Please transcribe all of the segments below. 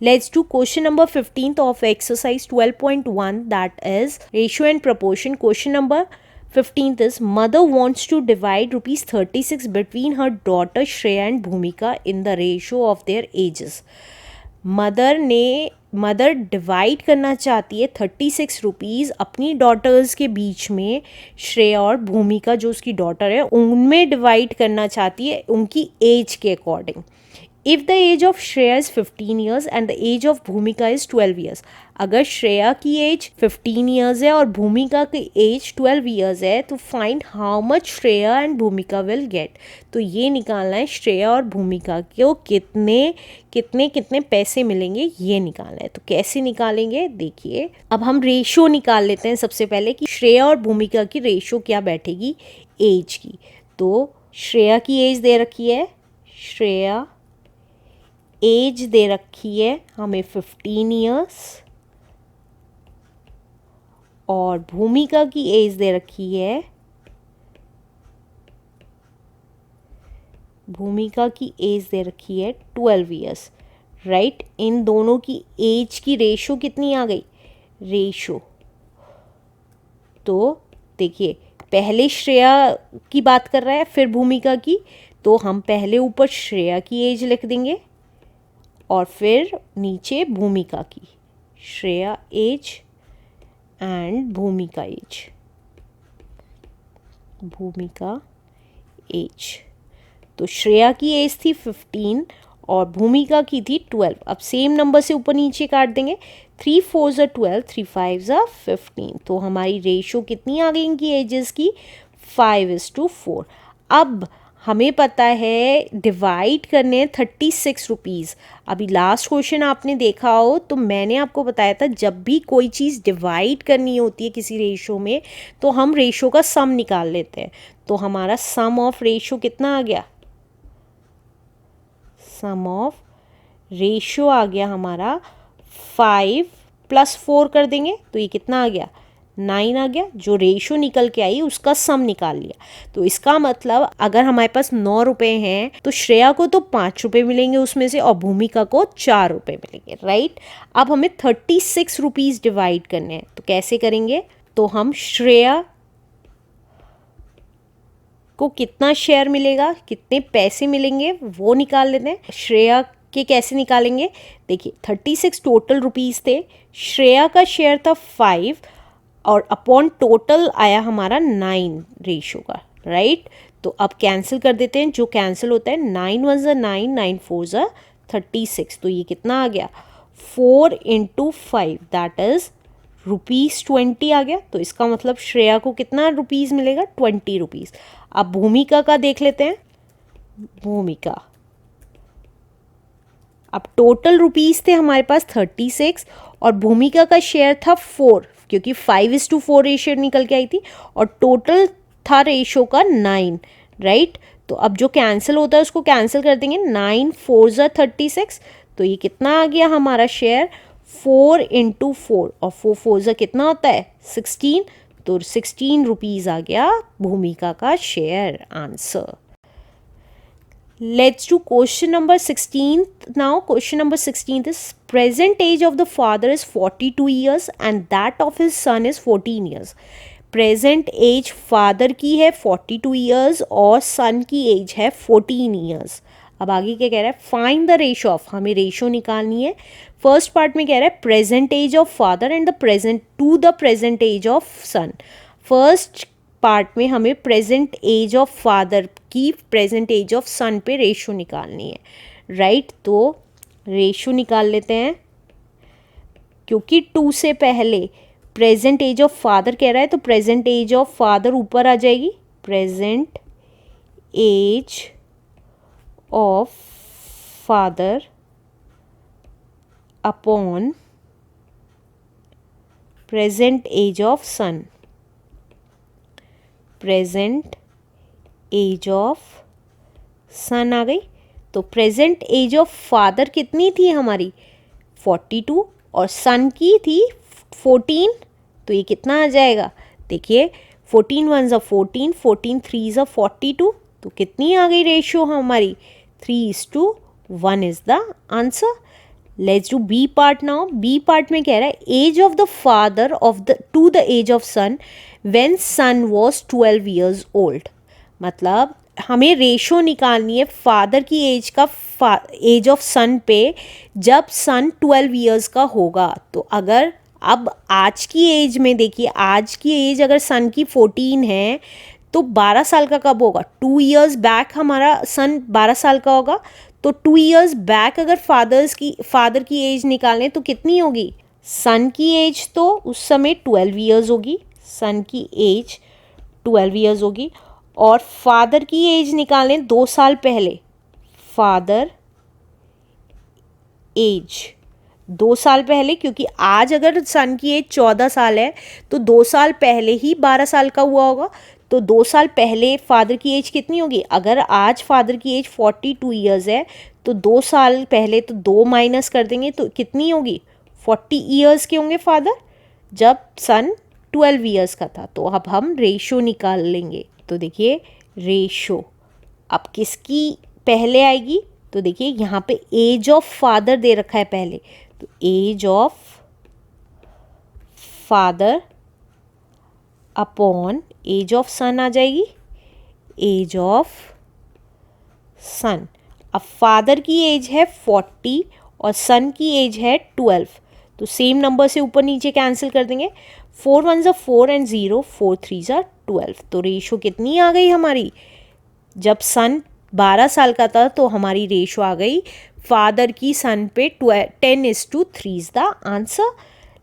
Let's do question number 15th of exercise 12.1, that is ratio and proportion. Question number 15th is mother wants to divide rupees 36 between her daughter Shreya and Bhumika in the ratio of their ages. Mother divide करना चाहती है 36 rupees अपनी daughters के बीच में, श्रेया और भूमिका जो उसकी डॉटर है उनमें डिवाइड करना चाहती है उनकी एज के according. If the age of Shreya is 15 years and the age of Bhumika is 12 years. अगर श्रेया की एज 15 ईयर्स है और भूमिका की एज 12 ईयर्स है तो find how much Shreya and भूमिका विल गेट. तो ये निकालना है श्रेया और भूमिका को कितने कितने कितने पैसे मिलेंगे, ये निकालना है. तो कैसे निकालेंगे देखिए. अब हम रेशो निकाल लेते हैं सबसे पहले कि श्रेया और भूमिका की रेशो क्या बैठेगी एज की. तो श्रेया की एज दे रखी है, श्रेया एज दे रखी है हमें 15 ईयर्स और भूमिका की एज दे रखी है, भूमिका की एज दे रखी है 12 ईयर्स. राइट, इन दोनों की एज की रेशो कितनी आ गई, रेशो. तो देखिए पहले श्रेया की बात कर रहा है फिर भूमिका की, तो हम पहले ऊपर श्रेया की एज लिख देंगे और फिर नीचे भूमिका की, श्रेया एज एंड भूमिका एज, भूमिका एज. तो श्रेया की एज थी 15 और भूमिका की थी 12. अब सेम नंबर से ऊपर नीचे काट देंगे. 3 4 ज़ा 12, 3 5 ज़ा 15. तो हमारी रेशो कितनी आ गई इनकी एजेस की, 5:4. अब हमें पता है डिवाइड करने 36 रुपीज़. अभी लास्ट क्वेश्चन आपने देखा हो तो मैंने आपको बताया था जब भी कोई चीज़ डिवाइड करनी होती है किसी रेशो में तो हम रेशो का सम निकाल लेते हैं. तो हमारा सम ऑफ रेशो कितना आ गया, सम ऑफ रेशो आ गया हमारा 5 + 4 कर देंगे तो ये कितना आ गया, 9 आ गया. जो रेशो निकल के आई उसका सम निकाल लिया. तो इसका मतलब अगर हमारे पास 9 रुपये हैं तो श्रेया को तो 5 रुपये मिलेंगे उसमें से और भूमिका को 4 रुपये मिलेंगे. राइट, अब हमें 36 रुपीज़ डिवाइड करने हैं. तो कैसे करेंगे, तो हम श्रेया को कितना शेयर मिलेगा, कितने पैसे मिलेंगे वो निकाल लेते हैं. श्रेया के कैसे निकालेंगे, देखिए 36 टोटल रुपीज़ थे, श्रेया का शेयर था 5 और अपॉन टोटल आया हमारा 9 रेशो का. राइट, तो अब कैंसिल कर देते हैं. जो कैंसिल होता है 9 1 ज़ा 9, 9 4 ज़ा 36. तो ये कितना आ गया, 4 × 5 दैट इज़ ₹20 आ गया. तो इसका मतलब श्रेया को कितना रुपीज़ मिलेगा, 20 रुपीज़. अब भूमिका का देख लेते हैं. भूमिका, अब टोटल रुपीज़ थे हमारे पास 36 और भूमिका का शेयर था 4 क्योंकि 5:4 रेशियो निकल के आई थी और टोटल था रेशो का 9. राइट, तो अब जो कैंसिल होता है उसको कैंसिल कर देंगे. 9 4 ज़ा 36. तो ये कितना आ गया हमारा शेयर, 4 × 4 और 4 4 ज़ा कितना होता है 16. तो 16 रुपीज़ आ गया भूमिका का share. Answer. Let's do question number 16th now. Question number 16th is present age of the father is 42 years and that of his son is 14 years. Present age father की है 42 years और son की age है 14 years. अब आगे क्या कह रहा है, फाइंड द रेशो ऑफ, हमें रेशो निकालनी है. फर्स्ट पार्ट में कह रहा है present age of father and the present age of son. First part में हमें प्रेजेंट एज ऑफ फादर की प्रेजेंट एज ऑफ सन पे रेशो निकालनी है. राइट, तो रेशो निकाल लेते हैं. क्योंकि 2 से पहले प्रेजेंट एज ऑफ फादर कह रहा है तो प्रेजेंट एज ऑफ फादर ऊपर आ जाएगी. Present age of father upon present age of son. Present age of son आ गई. तो प्रेजेंट एज ऑफ फादर कितनी थी हमारी 42 और सन की थी 14. तो ये कितना आ जाएगा, देखिए 14 1 ज़ा 14, 14 3 ज़ा 42. तो कितनी आ गई रेशियो हमारी, 3:1 is the answer. Let's do B part now. B part में कह रहा है age of the father of the to the age of son when son was 12 years old. मतलब हमें रेशो निकालनी है फादर की एज का एज ऑफ सन पे जब सन 12 इयर्स का होगा। तो अगर अब आज की एज में देखिए, आज की एज अगर सन की 14 है तो 12 साल का कब होगा? 2 इयर्स बैक हमारा सन 12 साल का होगा। तो 2 इयर्स बैक अगर फादर की एज निकालें तो कितनी होगी? सन की एज तो उस समय 12 इयर्स होगी, सन की एज 12 इयर्स होगी। और फादर की एज निकालें 2 साल पहले, फादर एज 2 साल पहले, क्योंकि आज अगर सन की एज 14 साल है तो 2 साल पहले ही 12 साल का हुआ होगा। तो 2 साल पहले फादर की एज कितनी होगी? अगर आज फादर की एज 42 इयर्स है तो 2 साल पहले तो 2 माइनस कर देंगे तो कितनी होगी? 40 इयर्स के होंगे फादर जब सन 12 इयर्स का था। तो अब हम रेशो निकाल लेंगे। तो देखिए रेशो अब किसकी पहले आएगी? तो देखिए यहाँ पे एज ऑफ फादर दे रखा है पहले, तो age of father upon age of son आ जाएगी, एज ऑफ सन। अब फादर की एज है 40 और सन की एज है 12, तो सेम नंबर से ऊपर नीचे कैंसिल कर देंगे। 4 1 ज़ा 4 एंड 0, 4 3 ज़ा 12। तो रेशो कितनी आ गई हमारी? जब सन 12 साल का था तो हमारी रेशो आ गई फादर की सन पे 10:3 is the answer.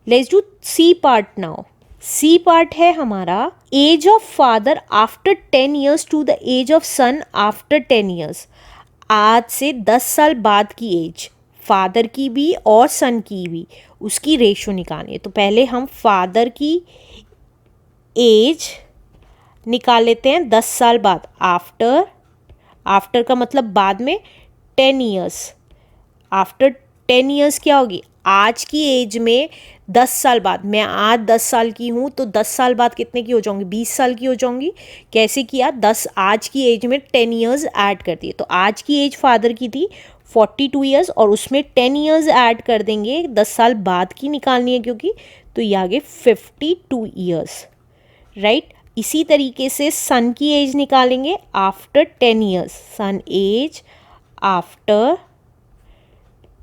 Let's do C part now. C part है हमारा age of father after 10 years to the age of son after 10 years. आज से 10 साल बाद की एज फादर की भी और सन की भी, उसकी रेशो निकालनी है। तो पहले हम फादर की एज निकाल लेते हैं 10 साल बाद, आफ्टर का मतलब बाद में, 10 ईयर्स। आफ्टर 10 ईयर्स क्या होगी? आज की एज में 10 साल बाद, मैं आज 10 साल की हूँ तो 10 साल बाद कितने की हो जाऊँगी? 20 साल की हो जाऊँगी। कैसे किया? 10 आज की एज में 10 ईयर्स ऐड कर दिए। तो आज की एज फादर की थी 42 ईयर्स और उसमें 10 ईयर्स ऐड कर देंगे, 10 साल बाद की निकालनी है क्योंकि, तो ये आगे 52 ईयर्स, राइट। इसी तरीके से सन की एज निकालेंगे आफ्टर 10 ईयर्स, सन एज आफ्टर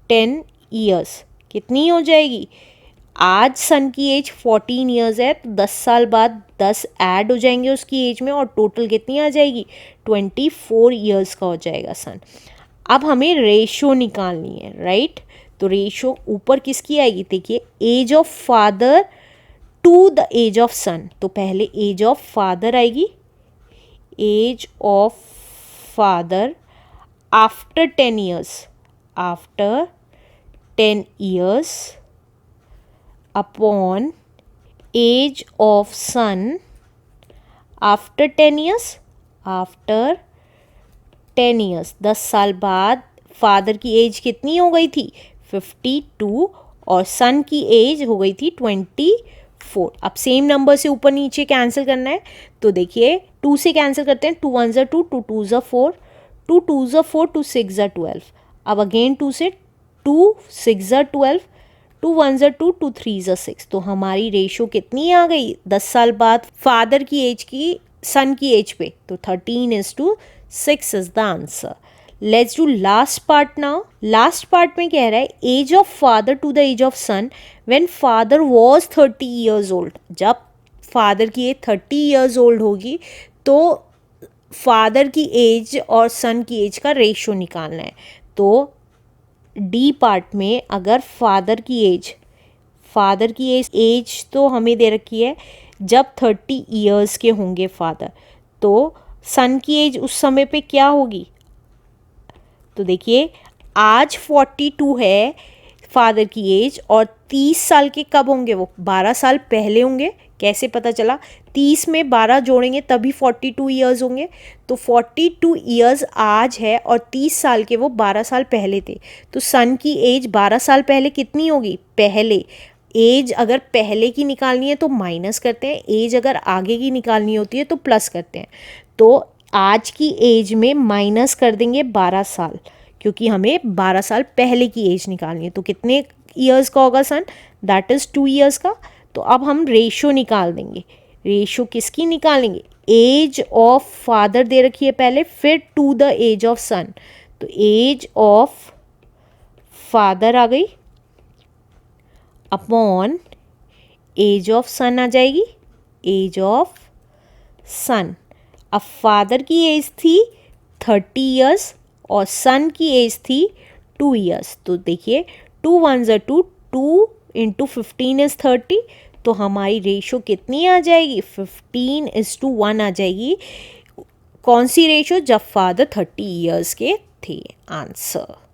10 ईयर्स कितनी हो जाएगी? आज सन की एज 14 ईयर्स है तो 10 साल बाद 10 ऐड हो जाएंगे उसकी एज में और टोटल कितनी आ जाएगी? 24 ईयर्स का हो जाएगा सन। अब हमें रेशो निकालनी है, राइट। तो रेशो ऊपर किसकी आएगी? देखिए age of father to the age of son, तो पहले एज ऑफ फादर आएगी, age of father after 10 years, after 10 years upon age of son after 10 years, after 10 years. 10 साल बाद फादर की एज कितनी हो गई थी? 52 और सन की एज हो गई थी 24। अब सेम नंबर से ऊपर नीचे कैंसिल करना है। तो देखिए 2 से कैंसिल करते हैं, 2 1 ज़ा 2, 2 2 ज़ा 4, 2 2 ज़ा 4, 2 6 ज़ा 12। अब अगेन 2 से, 2 6 ज़ा 12, 2 1 ज़ा 2, 2 3 ज़ा 6। तो हमारी रेशो कितनी आ गई 10 साल बाद फादर की एज की सन की एज पे? तो 13:6 is the answer. Let's do last part now. Last part में कह रहा है age of father to the age of son when father was 30 years old. जब फादर की एज 30 ईयर्स ओल्ड होगी तो फादर की एज और सन की एज का रेशो निकालना है। तो डी पार्ट में अगर फादर की एज तो हमें दे रखी है जब 30 ईयर्स के होंगे फादर, तो सन की एज उस समय पे क्या होगी? तो देखिए आज 42 है फादर की एज और 30 साल के कब होंगे? वो 12 साल पहले होंगे। कैसे पता चला? 30 में 12 जोड़ेंगे तभी 42 ईयर्स होंगे। तो 42 ईयर्स आज है और 30 साल के वो 12 साल पहले थे। तो सन की एज 12 साल पहले कितनी होगी? पहले एज अगर पहले की निकालनी है तो माइनस करते हैं, एज अगर आगे की निकालनी होती है तो प्लस करते हैं। तो आज की एज में माइनस कर देंगे 12 साल, क्योंकि हमें 12 साल पहले की एज निकालनी है। तो कितने ईयर्स का होगा सन, दैट इज़ 2 ईयर्स का। तो अब हम रेशो निकाल देंगे। रेशो किसकी निकालेंगे, एज ऑफ फादर दे रखी है पहले, फिर to the age of son. तो एज ऑफ फादर आ गई अपॉन एज ऑफ सन आ जाएगी, एज ऑफ सन। अब फादर की एज थी 30 ईयर्स और सन की एज थी 2 ईयर्स। तो देखिए 2 1 2, 2 इंटू 15 इज़ 30। तो हमारी रेशो कितनी आ जाएगी, 15:1 आ जाएगी। कौन सी रेशो, जब फादर 30 ईयर्स के थे। आंसर।